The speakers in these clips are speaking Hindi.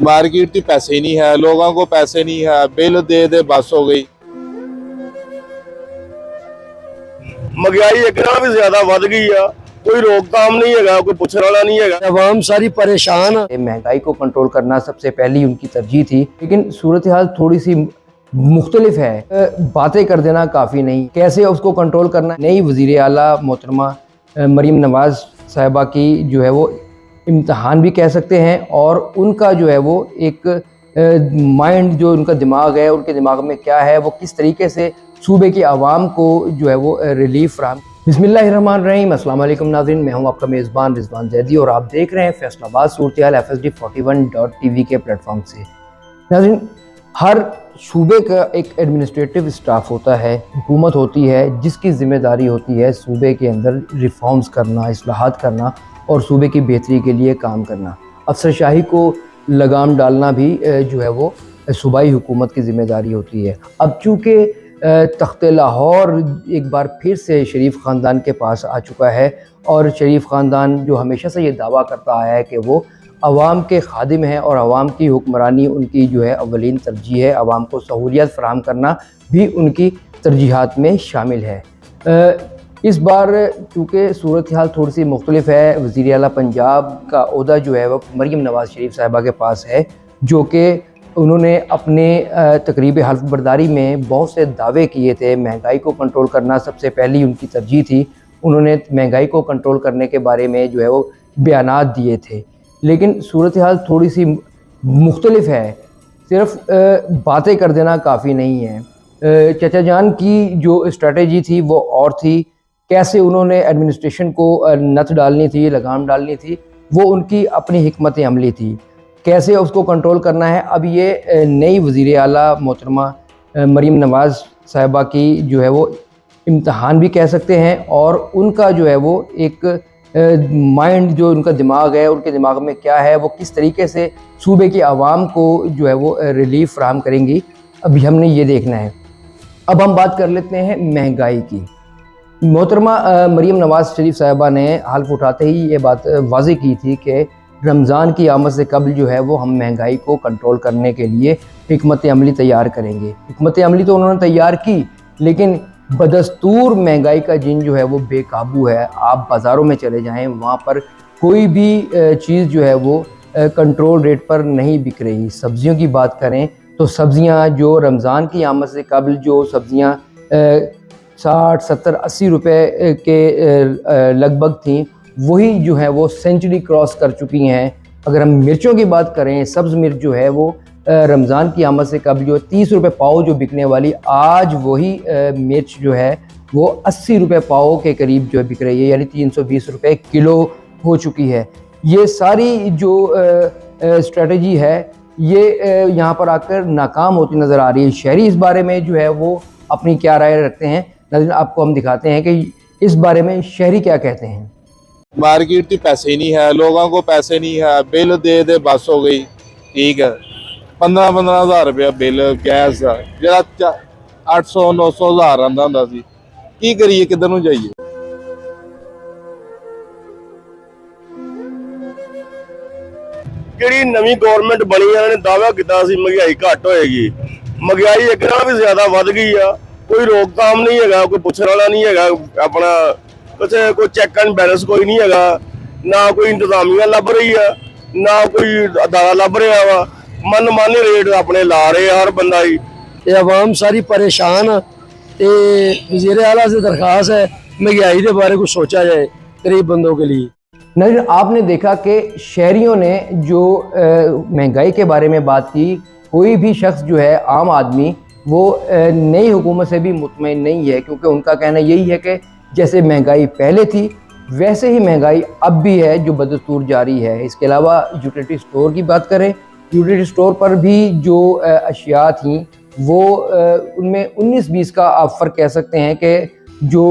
मार्केट की पैसे ही नहीं है, लोगों को पैसे नहीं है, बिल दे दे बस हो गई। महंगाई एक ना भी ज्यादा बढ़ गई है, कोई रोकथाम नहीं है, कोई पूछने वाला नहीं है। अवाम सारी परेशान है। महंगाई को कंट्रोल करना सबसे पहली उनकी तरजीह थी, लेकिन सूरत हाल थोड़ी सी मुख्तलिफ है। बातें कर देना काफ़ी नहीं, कैसे उसको कंट्रोल करना। नई वज़ीर आला मोहतरमा मरीम नवाज़ साहिबा की जो है वो इम्तहान भी कह सकते हैं, और उनका जो है वो एक माइंड, जो उनका दिमाग है, उनके दिमाग में क्या है, वो किस तरीके से सूबे की आवाम को जो है वो रिलीफ फ्राहम। बिस्मिल्लाहिर्रहमानिर्रहीम। अस्सलाम वालेकुम नाज़रीन, मैं हूं आपका मेज़बान रिजवान जैदी और आप देख रहे हैं फैसलाबाद सूरत हाल FSD 41.tv के प्लेटफॉर्म से। नाज़रीन, हर सूबे का एक एडमिनिस्ट्रेटिव स्टाफ होता है, हुकूमत होती है, जिसकी ज़िम्मेदारी होती है सूबे के अंदर रिफॉर्म्स करना, इस्लाहात करना और सूबे की बेहतरी के लिए काम करना। अफसरशाही को लगाम डालना भी जो है वो सूबाई हुकूमत की ज़िम्मेदारी होती है। अब चूँकि तख्त लाहौर एक बार फिर से शरीफ ख़ानदान के पास आ चुका है, और शरीफ ख़ानदान जो हमेशा से ये दावा करता आया है कि वो अवाम के खादिम हैं और अवाम की हुक्मरानी उनकी जो है अवलीन तरजीह है, अवाम को सहूलियत फ़राहम करना भी उनकी तरजीहात में शामिल है। इस बार चूँकि सूरत हाल थोड़ी सी मुख्तलिफ है, वज़ीर आला पंजाब का ओहदा जो है वो मरीम नवाज़ शरीफ साहिबा के पास है, जो कि उन्होंने अपने तकरीब हल्फ बर्दारी में बहुत से दावे किए थे। महंगाई को कंट्रोल करना सबसे पहली उनकी तरजीह थी। उन्होंने महंगाई को कंट्रोल करने के बारे में जो है वो बयानात दिए थे, लेकिन सूरत हाल थोड़ी सी मुख्तलिफ है। सिर्फ बातें कर देना काफ़ी नहीं है। चचा जान की जो स्ट्रेटजी थी वो और थी, कैसे उन्होंने एडमिनिस्ट्रेशन को नथ डालनी थी, लगाम डालनी थी, वो उनकी अपनी हिकमत अमली थी। कैसे उसको कंट्रोल करना है, अब ये नई वज़ीर आला मोहतरमा मरीम नवाज़ साहिबा की जो है वो इम्तहान भी कह सकते हैं, और उनका जो है वो एक माइंड, जो उनका दिमाग है, उनके दिमाग में क्या है, वो किस तरीके से सूबे की आवाम को जो है वो रिलीफ फ्राहम करेंगी, अभी हमने ये देखना है। अब हम बात कर लेते हैं महंगाई की। मोहतरमा मरीम नवाज़ शरीफ साहिबा ने हल्फ उठाते ही ये बात वाज़ेह की थी कि रमज़ान की आमद से कबल जो है वो हम महंगाई को कंट्रोल करने के लिए हिकमत अमली तैयार करेंगे। हिकमत अमली तो उन्होंने तैयार की, लेकिन बदस्तूर महंगाई का जिन जो है वो बेकाबू है। आप बाज़ारों में चले जाएं, वहाँ पर कोई भी चीज़ जो है वो कंट्रोल रेट पर नहीं बिक रही। सब्ज़ियों की बात करें तो सब्ज़ियाँ जो रमज़ान की आमद से कबल जो सब्ज़ियाँ 60, 70, 80 रुपये के लगभग थीं, वही जो है वो सेंचुरी क्रॉस कर चुकी हैं। अगर हम मिर्चों की बात करें, सब्ज़ मिर्च जो है वो रमज़ान की आमद से कबल जो 30 रुपये पाव जो बिकने वाली, आज वही मिर्च जो है वो 80 रुपये पाव के करीब जो बिक रही है, यानी 320 रुपये किलो हो चुकी है। ये सारी जो स्ट्रेटजी है ये यहाँ पर आकर नाकाम होती नज़र आ रही है। शहरी इस बारे में जो है वो अपनी क्या राय रखते हैं, नाज़रीन आपको हम दिखाते हैं कि इस बारे में शहरी क्या कहते हैं। मार्केट की पैसे ही नहीं है, लोगों को पैसे नहीं है, बिल दे दे बस हो गई। ठीक है, 15-15 हज़ार रुपया बिल गैस का, जरा 800-900 हज़ार आंदा हुंदा सी। की करिए, किधर नूं जाइए। ਜਿਹੜੀ ਨਵੀਂ ਗਵਰਨਮੈਂਟ ਬਣੀ ਆ, ਨੇ ਦਾਅਵਾ ਕੀਤਾ ਸੀ ਮਹਿੰਗਾਈ ਘੱਟ ਹੋਏਗੀ। ਮਹਿੰਗਾਈ ਇੱਕ ਨਾ ਵੀ ਜ਼ਿਆਦਾ ਵੱਧ ਗਈ ਆ, ਕੋਈ ਰੋਕਥਾਮ ਨਹੀਂ ਹੈਗਾ, ਕੋਈ ਪੁੱਛਣ ਵਾਲਾ ਨਹੀਂ ਹੈਗਾ। ਆਪਣਾ ਕਿਸੇ ਕੋਈ ਚੈੱਕ ਐਂਡ ਬੈਲੈਂਸ ਕੋਈ ਨਹੀਂ ਹੈਗਾ, ਨਾ ਕੋਈ ਇੰਤਜ਼ਾਮੀਆ ਲੱਭ ਰਹੀ ਆ, ਨਾ ਕੋਈ ਅਦਾਰਾ ਲੱਭ ਰਿਹਾ ਵਾ। मनमाने रेट अपने ला रहे हर बंदा ही। अवाम सारी परेशान है। वज़ीर आला से दरख्वास्त है महंगाई के बारे कुछ सोचा जाए गरीब बंदों के लिए। नहीं, आपने देखा कि शहरियों ने जो महंगाई के बारे में बात की, कोई भी शख्स जो है आम आदमी वो नई हुकूमत से भी मुतमईन नहीं है, क्योंकि उनका कहना यही है कि जैसे महंगाई पहले थी वैसे ही महंगाई अब भी है, जो बदस्तूर जारी है। इसके अलावा यूटिलिटी स्टोर की बात करें, यूटिलिटी स्टोर पर भी जो अशिया थी वो उनमें 19-20 का आप फ़र्क कह सकते हैं कि जो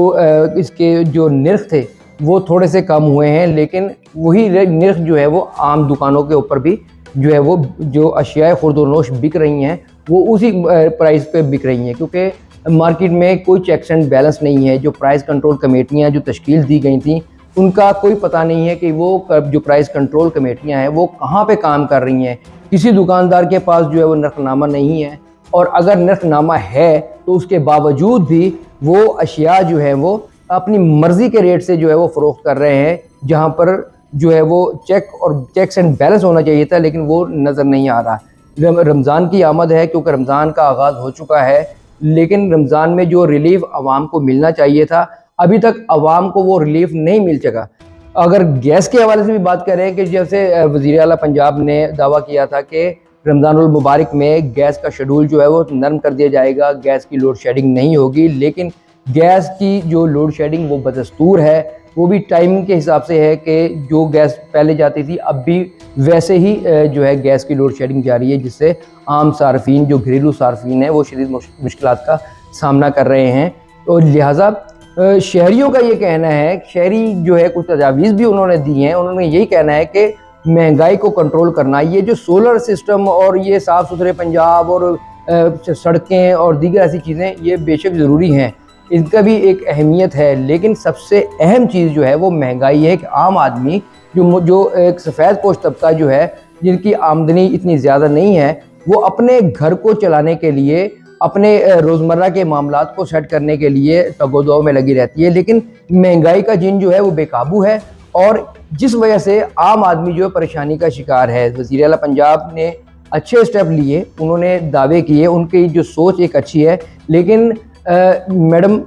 इसके जो निर्ख थे वो थोड़े से कम हुए हैं, लेकिन वही निर्ख जो है वो आम दुकानों के ऊपर भी जो है वो जो अशिया खुर्द-व-नोश बिक रही हैं वो उसी प्राइस पे बिक रही हैं, क्योंकि मार्केट में कोई चेक्स एंड बैलेंस नहीं है। जो प्राइस कंट्रोल कमेटियाँ जो तश्कील दी गई थी उनका कोई पता नहीं है कि वो जो प्राइस कंट्रोल कमेटियां हैं वो कहाँ पे काम कर रही हैं। किसी दुकानदार के पास जो है वो नर्खनामा नहीं है, और अगर नर्खनामा है तो उसके बावजूद भी वो अशिया जो है वो अपनी मर्ज़ी के रेट से जो है वो फ़रोख्त कर रहे हैं, जहाँ पर जो है वो चेक्स एंड बैलेंस होना चाहिए था, लेकिन वो नज़र नहीं आ रहा। रमज़ान की आमद है, क्योंकि रमज़ान का आगाज़ हो चुका है, लेकिन रमज़ान में जो रिलीफ आवाम को मिलना चाहिए था अभी तक आवाम को वो रिलीफ नहीं मिल सका। अगर गैस के हवाले से भी बात करें कि जैसे वज़ीर आला पंजाब ने दावा किया था कि रमज़ानुल मुबारक में गैस का शेड्यूल जो है वो नरम कर दिया जाएगा, गैस की लोड शेडिंग नहीं होगी, लेकिन गैस की जो लोड शेडिंग वो बदस्तूर है, वो भी टाइमिंग के हिसाब से है कि जो गैस पहले जाती थी अब भी वैसे ही जो है गैस की लोड शेडिंग जारी है, जिससे आम सार्फिन जो घरेलू सार्फिन है वो शदीद मुश्किलात का सामना कर रहे हैं। और लिहाजा शहरियों का ये कहना है, शहरी जो है कुछ तजावीज़ भी उन्होंने दी हैं, उन्होंने यही कहना है कि महंगाई को कंट्रोल करना, ये जो सोलर सिस्टम और ये साफ़ सुथरे पंजाब और सड़कें और दीगर ऐसी चीज़ें ये बेशक ज़रूरी हैं, इनका भी एक अहमियत है, लेकिन सबसे अहम चीज़ जो है वो महंगाई है कि आम आदमी जो एक सफ़ेद पोश तबका जो है, जिनकी आमदनी इतनी ज़्यादा नहीं है, वो अपने घर को चलाने के लिए, अपने रोज़मर्रा के मामलात को सेट करने के लिए तगोदो में लगी रहती है, लेकिन महंगाई का जिन जो है वो बेकाबू है, और जिस वजह से आम आदमी जो है परेशानी का शिकार है। वज़ीर आला पंजाब ने अच्छे स्टेप लिए, उन्होंने दावे किए, उनकी जो सोच एक अच्छी है, लेकिन मैडम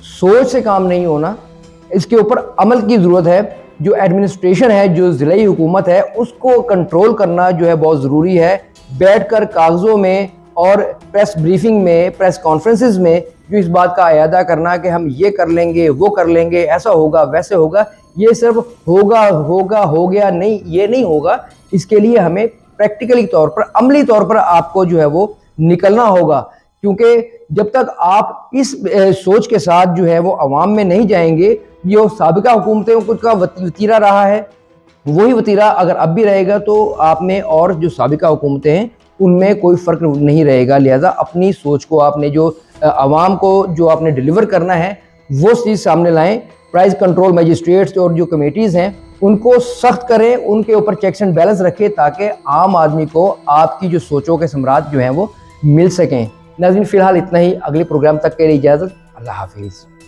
सोच से काम नहीं होना, इसके ऊपर अमल की ज़रूरत है। जो एडमिनिस्ट्रेशन है, जो ज़िलाई हुकूमत है, उसको कंट्रोल करना जो है बहुत ज़रूरी है। बैठकर कागज़ों में और प्रेस ब्रीफिंग में, प्रेस कॉन्फ्रेंसेस में जो इस बात का अयादा करना कि हम ये कर लेंगे, वो कर लेंगे, ऐसा होगा, वैसे होगा, ये सिर्फ होगा होगा हो गया नहीं, ये नहीं होगा। इसके लिए हमें प्रैक्टिकली तौर पर, अमली तौर पर आपको जो है वो निकलना होगा, क्योंकि जब तक आप इस सोच के साथ जो है वो अवाम में नहीं जाएंगे, जो साबिका हुकूमतों कुछ का वतीरा रहा है वही वतीरा अगर अब भी रहेगा तो आप में और जो साबिका हुकूमतें हैं उनमें कोई फ़र्क नहीं रहेगा। लिहाजा अपनी सोच को आपने जो अवाम को जो आपने डिलीवर करना है वो चीज़ सामने लाएं। प्राइस कंट्रोल मजिस्ट्रेट्स और जो कमेटीज़ हैं उनको सख्त करें, उनके ऊपर चेक्स एंड बैलेंस रखें, ताकि आम आदमी को आपकी जो सोचों के समरात जो हैं वो मिल सकें। नाज़रीन, फ़िलहाल इतना ही। अगले प्रोग्राम तक के लिए इजाज़त। अल्लाह हाफिज़।